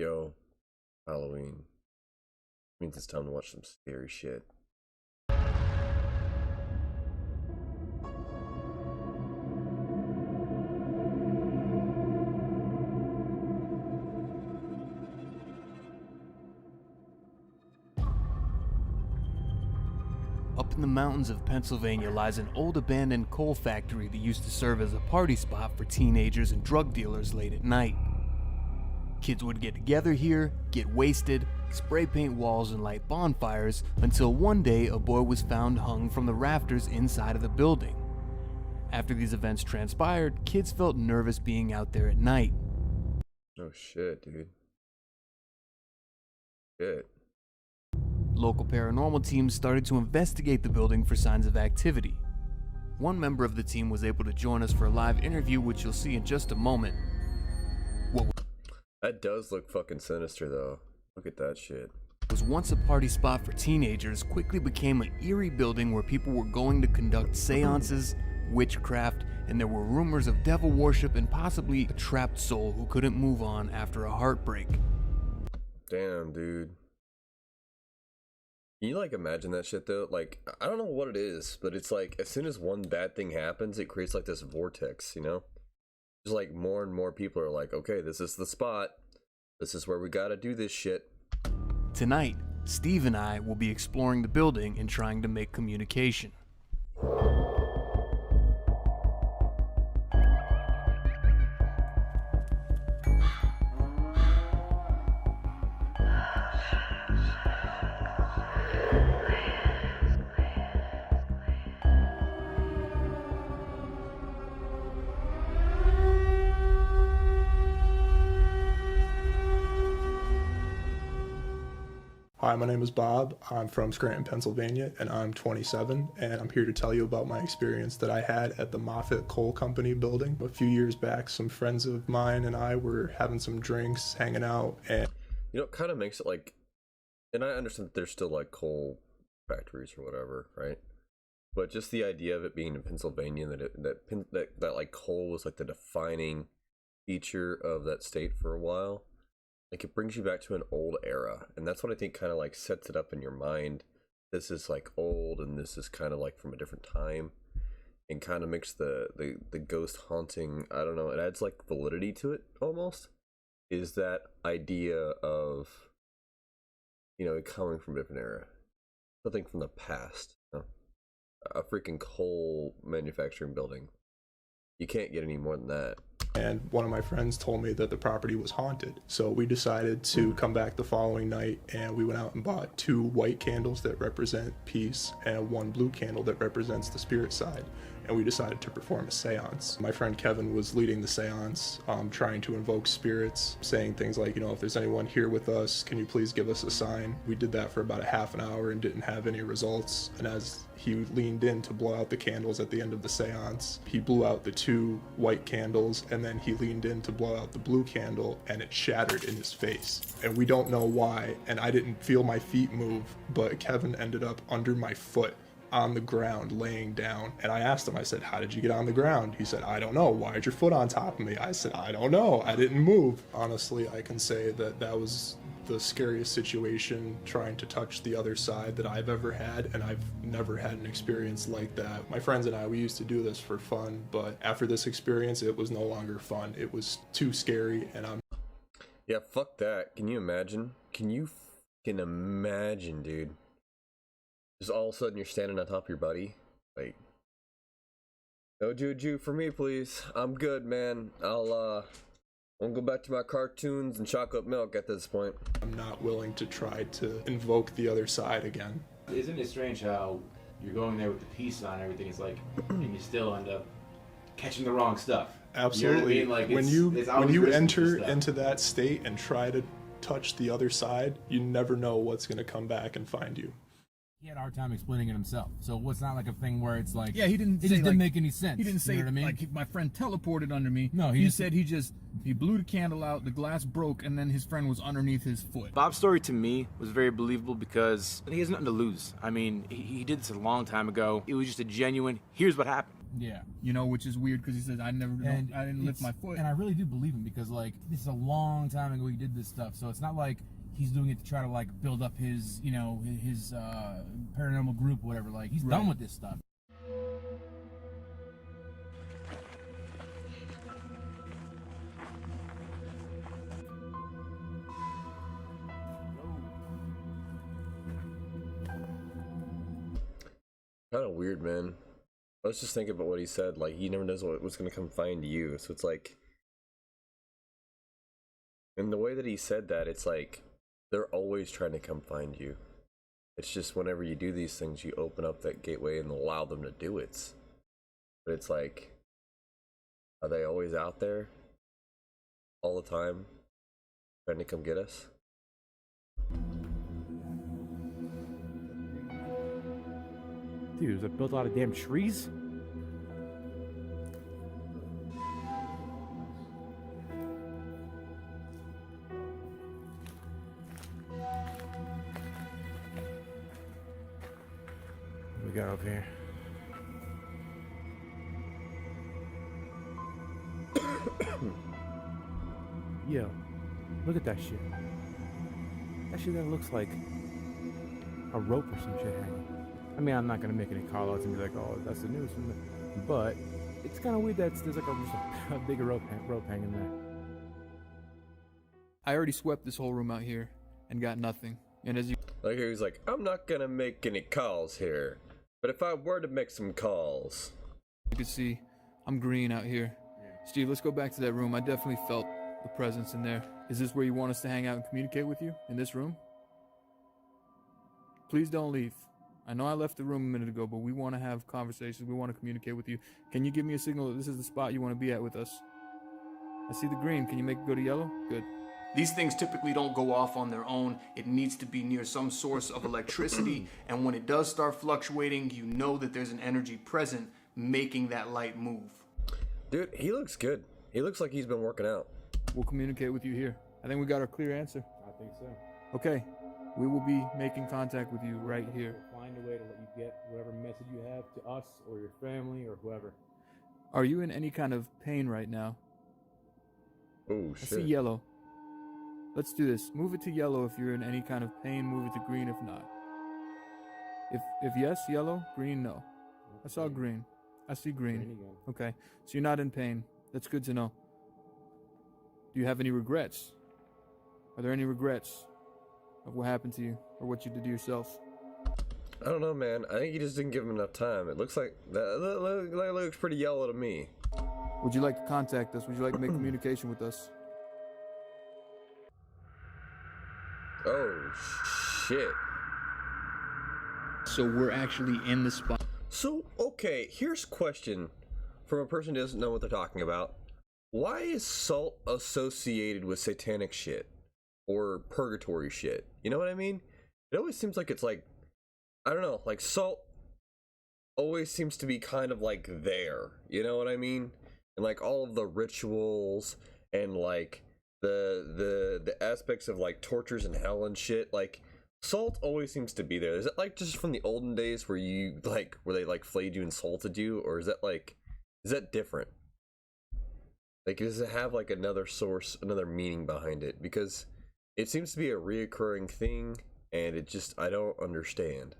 Yo, Halloween. Means it's time to watch some scary shit. Up in the mountains of Pennsylvania lies an old abandoned coal factory that used to serve as a party spot for teenagers and drug dealers late at night. Kids would get together here, get wasted, spray paint walls and light bonfires, until one day a boy was found hung from the rafters inside of the building. After these events transpired, kids felt nervous being out there at night. Oh shit, dude. Shit. Local paranormal teams started to investigate the building for signs of activity. One member of the team was able to join us for a live interview, which you'll see in just a moment. That does look fucking sinister though. Look at that shit. Was once a party spot for teenagers quickly became an eerie building where people were going to conduct seances, witchcraft, and there were rumors of devil worship and possibly a trapped soul who couldn't move on after a heartbreak. Damn, dude. Can you like imagine that shit though? Like, I don't know what it is, but it's like as soon as one bad thing happens, it creates like this vortex, you know? Just like more and more people are like, okay, this is the spot. This is where we gotta do this shit. Tonight, Steve and I will be exploring the building and trying to make communication. Hi, my name is Bob. I'm from Scranton, Pennsylvania, and I'm 27, and I'm here to tell you about my experience that I had at the Moffett Coal Company building. A few years back, some friends of mine and I were having some drinks, hanging out, and... You know, it kind of makes it like... And I understand that there's still like coal factories or whatever, right? But just the idea of it being in Pennsylvania, that like coal was like the defining feature of that state for a while. Like, it brings you back to an old era, and that's what I think kind of like sets it up in your mind. This is like old, and this is kind of like from a different time, and kind of makes the ghost haunting, I don't know, it adds like validity to it almost. Is that idea of, you know, it coming from a different era, something from the past, you know? A freaking coal manufacturing building. You can't get any more than that. And one of my friends told me that the property was haunted. So we decided to come back the following night, and we went out and bought 2 white candles that represent peace and 1 blue candle that represents the spirit side. And we decided to perform a seance. My friend Kevin was leading the seance, trying to invoke spirits, saying things like, you know, if there's anyone here with us, can you please give us a sign? We did that for about a half an hour and didn't have any results. And as he leaned in to blow out the candles at the end of the seance, he blew out the 2 white candles, and then he leaned in to blow out the blue candle, and it shattered in his face. And we don't know why, and I didn't feel my feet move, but Kevin ended up under my foot on the ground laying down. And I asked him, I said, how did you get on the ground? He said, I don't know. Why is your foot on top of me? I said, I don't know. I didn't move. Honestly, I can say that that was the scariest situation trying to touch the other side that I've ever had, and I've never had an experience like that. My friends and I, we used to do this for fun, but after this experience, it was no longer fun. It was too scary, and Yeah, fuck that. Can you imagine? Can you fucking imagine, dude? Just all of a sudden you're standing on top of your buddy. Like, no juju for me, please. I'm good, man. I'll go back to my cartoons and chocolate milk at this point. I'm not willing to try to invoke the other side again. Isn't it strange how you're going there with the peace on and everything, it's like, and you still end up catching the wrong stuff? Absolutely. You know what I mean? Like, when you enter into that state and try to touch the other side, you never know what's going to come back and find you. He had a hard time explaining it himself, so it's not like a thing where it's like, yeah, he didn't. It say, just like, didn't make any sense. He didn't say, you know what I mean? like, my friend teleported under me. No, he said he blew the candle out, the glass broke, and then his friend was underneath his foot. Bob's story to me was very believable because he has nothing to lose. I mean, he did this a long time ago. It was just a genuine, here's what happened. Yeah. You know, which is weird because he says I didn't lift my foot. And I really do believe him because like this is a long time ago he did this stuff, so it's not like he's doing it to try to like build up his his paranormal group or whatever. Like he's done with this stuff. Kind of weird, man. I was just thinking about what he said. Like, he never knows what's going to come find you. So it's like, and the way that he said that, it's like they're always trying to come find you. It's just whenever you do these things, you open up that gateway and allow them to do it. But it's like, are they always out there all the time trying to come get us? Dude, is it built out of damn trees? What we got up here? Yo, look at that shit. That shit that looks like a rope or some shit hanging. I mean, I'm not gonna make any call outs and be like, oh, that's the news from the... But it's kind of weird that there's like a bigger rope hanging there. I already swept this whole room out here and got nothing. And as you Like, he was like, I'm not gonna make any calls here, but if I were to make some calls... can see, I'm green out here. Steve, let's go back to that room. I definitely felt the presence in there. Is this where you want us to hang out and communicate with you? In this room? Please don't leave. I know I left the room a minute ago, but we want to have conversations. We want to communicate with you. Can you give me a signal that this is the spot you want to be at with us? I see the green. Can you make it go to yellow? Good. These things typically don't go off on their own. It needs to be near some source of electricity, and when it does start fluctuating, you know that there's an energy present making that light move. Dude, he looks good. He looks like he's been working out. We'll communicate with you here. I think we got our clear answer. I think so. Okay. We will be making contact with you right here. Find a way to let you get whatever message you have to us or your family or whoever. Are you in any kind of pain right now? Oh, I shit. see yellow. Let's do this. Move it to yellow if you're in any kind of pain. Move it to green if not. If yes, yellow. Green, no. I saw green. I see green. Okay. So you're not in pain. That's good to know. Do you have any regrets? Are there any regrets of what happened to you or what you did to yourself? I don't know, man. I think you just didn't give him enough time. It looks like that looks pretty yellow to me. Would you like to contact us? Would you like to make communication with us? Oh, shit. So we're actually in the spot. So, okay, here's a question from a person who doesn't know what they're talking about. Why is salt associated with satanic shit? Or purgatory shit? You know what I mean? It always seems like it's like, I don't know, like salt always seems to be kind of like there. You know what I mean? And like all of the rituals and like the aspects of like tortures and hell and shit, like salt always seems to be there. Is it like just from the olden days where you like where they like flayed you and salted you, or is that different? Like, does it have like another source, another meaning behind it? Because it seems to be a reoccurring thing, and it just, I don't understand.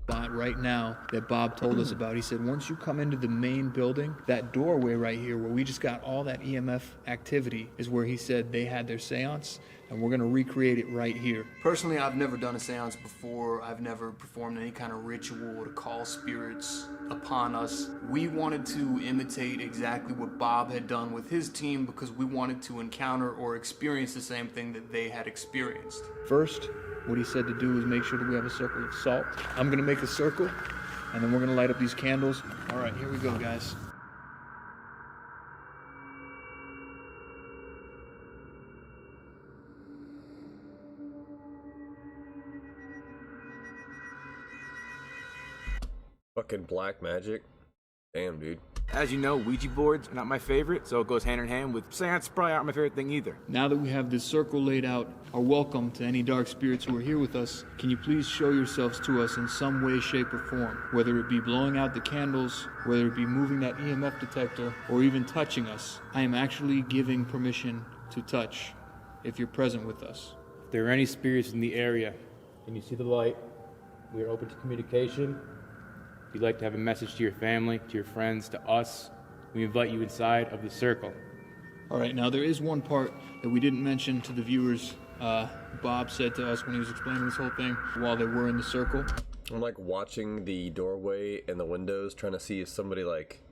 Spot right now that Bob told us about. He said once you come into the main building, that doorway right here where we just got all that EMF activity is where he said they had their seance, and we're going to recreate it right here. Personally, I've never done a seance before. I've never performed any kind of ritual to call spirits upon us. We wanted to imitate exactly what Bob had done with his team because we wanted to encounter or experience the same thing that they had experienced. First, what he said to do is make sure that we have a circle of salt. I'm gonna make a circle, and then we're gonna light up these candles. All right, here we go, guys. Fucking black magic. Damn, dude. As you know, Ouija boards are not my favorite, so it goes hand in hand with Seance probably aren't my favorite thing either. Now that we have this circle laid out, our welcome to any dark spirits who are here with us, can you please show yourselves to us in some way, shape, or form? Whether it be blowing out the candles, whether it be moving that EMF detector, or even touching us. I am actually giving permission to touch if you're present with us. If there are any spirits in the area and you see the light, we are open to communication. If you'd like to have a message to your family, to your friends, to us, we invite you inside of the circle. All right, now there is one part that we didn't mention to the viewers. Bob said to us when he was explaining this whole thing while they were in the circle. I'm like watching the doorway and the windows, trying to see if somebody like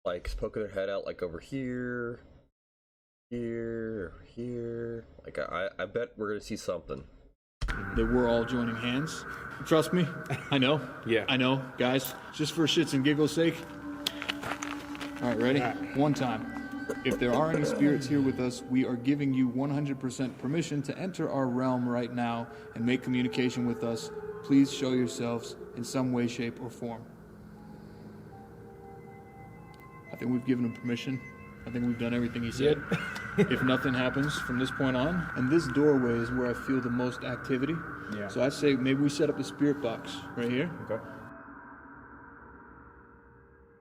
poking their head out like over here, here, here. Like I bet we're gonna see something. They were all joining hands. Trust me, I know. Yeah. I know, guys. Just for shits and giggles' sake. All right, ready? One time. If there are any spirits here with us, we are giving you 100% permission to enter our realm right now and make communication with us. Please show yourselves in some way, shape, or form. I think we've given him permission. I think we've done everything he said. If nothing happens from this point on, and this doorway is where I feel the most activity. Yeah. So I'd say maybe we set up the spirit box right here. Okay.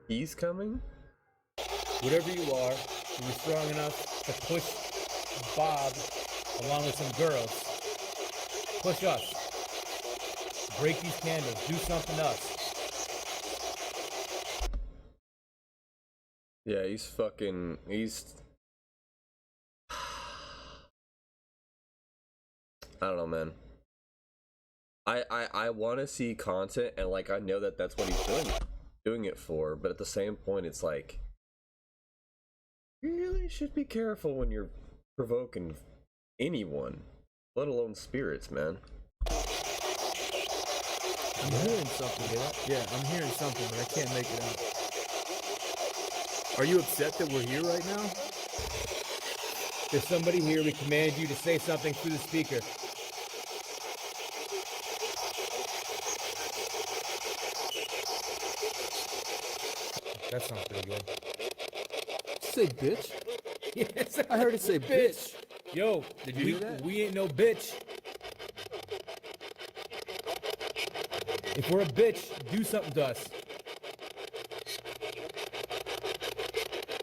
He's coming? Whatever you are, you were strong enough to push Bob along with some girls. Push us. Break these candles. Do something to us. Yeah, he's I don't know, man. I want to see content, and like I know that that's what he's doing it for, but at the same point it's like you really should be careful when you're provoking anyone, let alone spirits, man. I'm hearing something. Yeah, I'm hearing something, but I can't make it out. Are you upset that we're here right now? There's somebody here. We command you to say something through the speaker. That sounds pretty good. Say bitch. Yes, I heard it say bitch. Yo, Did you hear that? We ain't no bitch. If we're a bitch, do something to us.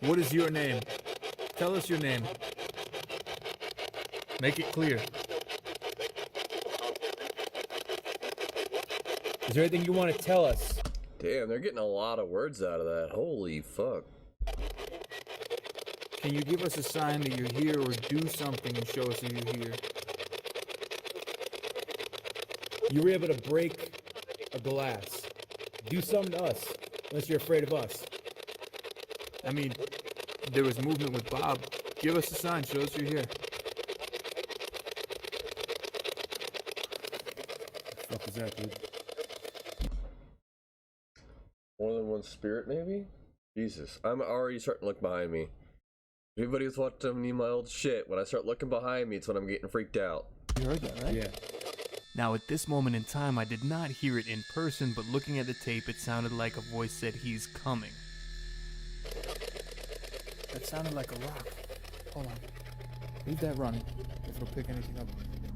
What is your name? Tell us your name. Make it clear. Is there anything you want to tell us? Damn, they're getting a lot of words out of that. Holy fuck. Can you give us a sign that you're here, or do something and show us that you're here? You were able to break a glass. Do something to us, unless you're afraid of us. I mean, there was movement with Bob. Give us a sign. Show us you're here. What the fuck is that, dude? More than one spirit, maybe? Jesus, I'm already starting to look behind me. If anybody who's watching me my old shit, when I start looking behind me, it's when I'm getting freaked out. You heard that, right? Yeah. Now, at this moment in time, I did not hear it in person, but looking at the tape, it sounded like a voice said, "He's coming." That sounded like a rock. Hold on. Leave that running, if it'll pick anything up.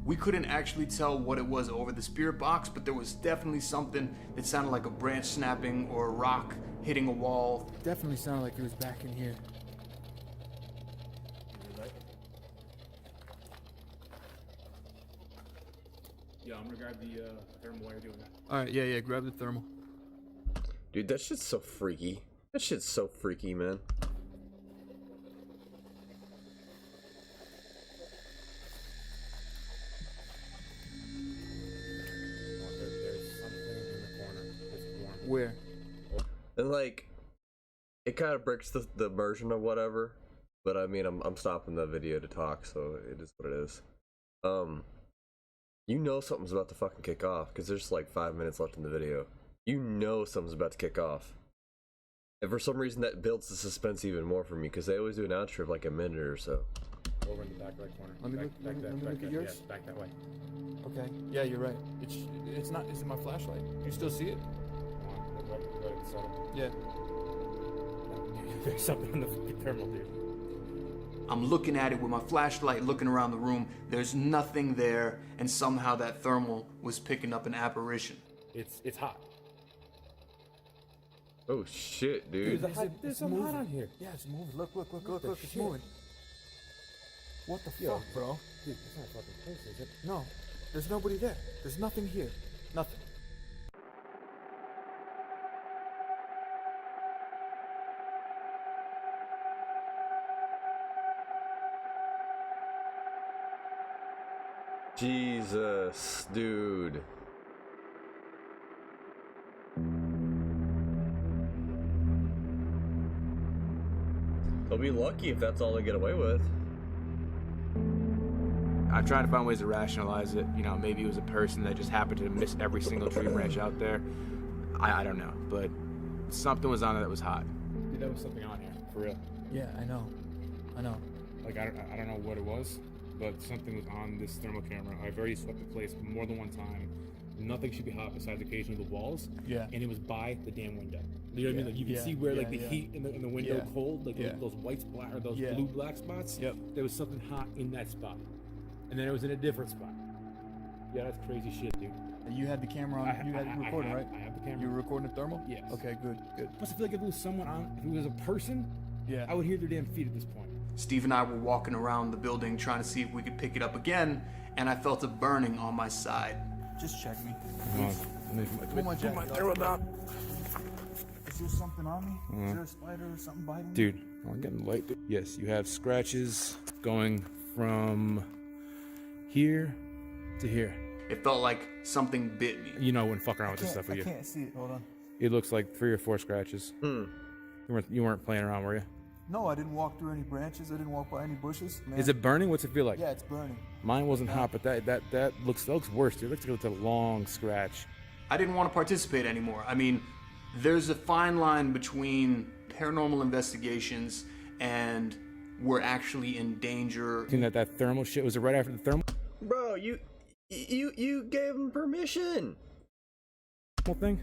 We couldn't actually tell what it was over the spirit box, but there was definitely something that sounded like a branch snapping or a rock hitting a wall. Definitely sounded like it was back in here. Yeah, I'm gonna grab the thermal while you're doing that. Alright, yeah, grab the thermal. Dude, that shit's so freaky. That shit's so freaky, man. There's something in the corner. It's warm. Where? And like, it kind of breaks the immersion of whatever. But I mean, I'm stopping the video to talk, so it is what it is. You know something's about to fucking kick off because there's like 5 minutes left in the video. You know something's about to kick off. And for some reason that builds the suspense even more for me because they always do an outro of like a minute or so. Over in the back right corner. Let me look at yours. Yeah, back that way. Okay. Yeah, you're right. It's not. Is it my flashlight? You still see it? Come on, let it settle. Yeah. There's something on the fucking thermal, dude. I'm looking at it with my flashlight, looking around the room. There's nothing there, and somehow that thermal was picking up an apparition. It's hot. Oh shit, dude. There's some hot on here. Yeah, it's moving. Look, the it's shit? moving. What the Yo, fuck, bro? Dude, it's not a fucking place, is it? No, there's nobody there. There's nothing here. Nothing. Jesus, dude. They'll be lucky if that's all they get away with. I'm trying to find ways to rationalize it. You know, maybe it was a person that just happened to miss every single tree branch out there. I don't know, but something was on it that was hot. Dude, there was something on here, for real. Yeah, I know. Like, I don't know what it was, but something was on this thermal camera. I've already swept the place more than one time. Nothing should be hot besides occasionally the walls. Yeah. And it was by the damn window. You know what I mean? Like, you can Yeah, see where, like, yeah, the yeah. heat in the window Yeah. cold, like Yeah. those white spot or those Yeah. blue black spots. Yep. There was something hot in that spot. And then it was in a different spot. Yeah, that's crazy shit, dude. You had the camera on. You had it recording, right? I have the camera. You were recording the thermal? Yes. Okay, good. Plus, I feel like if it was someone on, if it was a person, Yeah. I would hear their damn feet at this point. Steve and I were walking around the building trying to see if we could pick it up again, and I felt a burning on my side. Just check me. Pull my jacket throw it up. Is there something on me? Is there a spider or something biting me? Dude, I'm getting light. Yes, you have scratches going from here to here. It felt like something bit me. You know, when fuck around with this stuff I with you. can't see it. Hold on. It looks like 3 or 4 scratches. You weren't playing around, were you? No, I didn't walk through any branches. I didn't walk by any bushes. Man. Is it burning? What's it feel like? Yeah, it's burning. Mine wasn't hot, but that looks worse, dude. It looks like it's a long scratch. I didn't want to participate anymore. I mean, there's a fine line between paranormal investigations and we're actually in danger. Think that thermal shit was it right after the thermal Bro, you gave him permission. thing?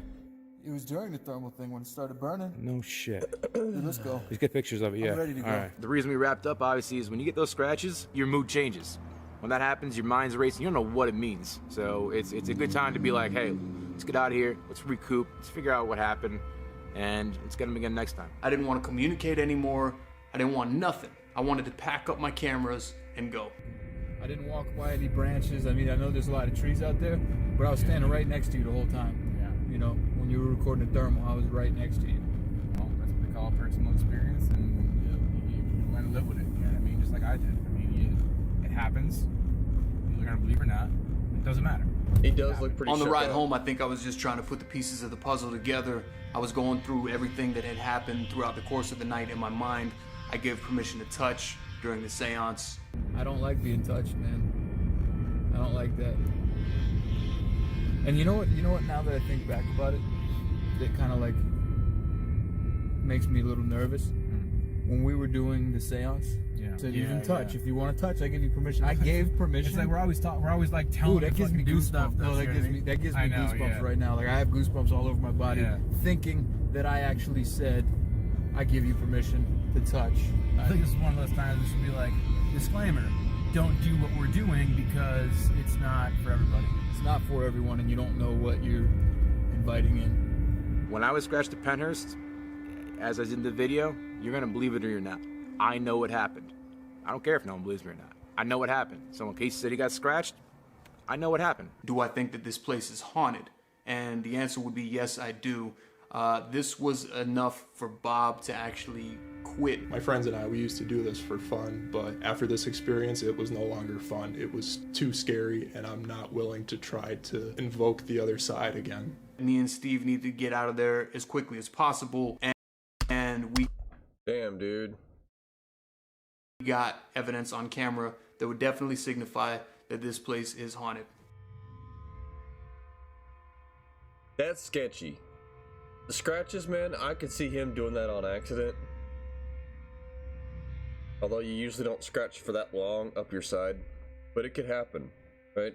It was during the thermal thing when it started burning. No shit. Dude, let's go. Let's get pictures of it. Yeah. I'm ready to go. All right. The reason we wrapped up, obviously, is when you get those scratches, your mood changes. When that happens, your mind's racing. You don't know what it means. So it's a good time to be like, hey, let's get out of here. Let's recoup. Let's figure out what happened. And let's get them again next time. I didn't want to communicate anymore. I didn't want nothing. I wanted to pack up my cameras and go. I didn't walk by any branches. I mean, I know there's a lot of trees out there, but I was standing right next to you the whole time. Yeah. You know, when you were recording the thermal, I was right next to you. Well, that's what they call personal experience, and you learn to live with it. You know what I mean? Just like I did. I mean, it happens. You're gonna believe it or not, it doesn't matter. He does look pretty On the shook ride up. home, I think I was just trying to put the pieces of the puzzle together. I was going through everything that had happened throughout the course of the night in my mind. I gave permission to touch during the seance. I don't like being touched, man. I don't like that. And you know what? Now that I think back about it, it kind of like makes me a little nervous. When we were doing the seance, said you can touch. If you want to touch, I give you permission. I gave permission. It's like we're always like telling. Ooh, that gives me fucking goosebumps. No, that gives me goosebumps right now. Like I have goosebumps all over my body, thinking that I actually said, "I give you permission to touch." I think this is one of those times we should be like, disclaimer: don't do what we're doing because it's not for everybody. It's not for everyone, and you don't know what you're inviting in. When I was scratched at Penhurst, as I was in the video, you're gonna believe it or you're not. I know what happened. I don't care if no one believes me or not. I know what happened. So when Casey said he got scratched, I know what happened. Do I think that this place is haunted? And the answer would be yes, I do. This was enough for Bob to actually quit. My friends and I, we used to do this for fun, but after this experience, it was no longer fun. It was too scary, and I'm not willing to try to invoke the other side again. Me and Steve need to get out of there as quickly as possible, and we Damn, dude. got evidence on camera that would definitely signify that this place is haunted. That's sketchy. The scratches, man, I could see him doing that on accident. Although you usually don't scratch for that long up your side. But it could happen, right?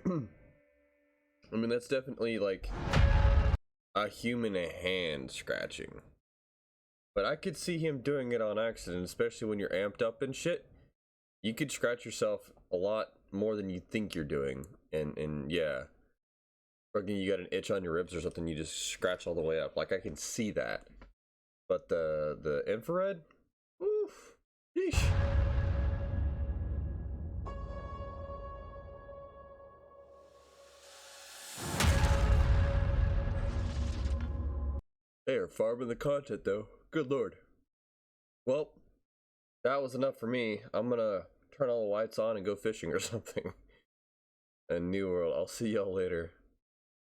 I mean, that's definitely like a human hand scratching. But I could see him doing it on accident, especially when you're amped up and shit. You could scratch yourself a lot more than you think you're doing. And yeah. Fucking you got an itch on your ribs or something, you just scratch all the way up. Like, I can see that. But the infrared? Oof. Yeesh. They are farming the content, though. Good lord. Well, that was enough for me. I'm gonna turn all the lights on and go fishing or something. And New World, I'll see y'all later.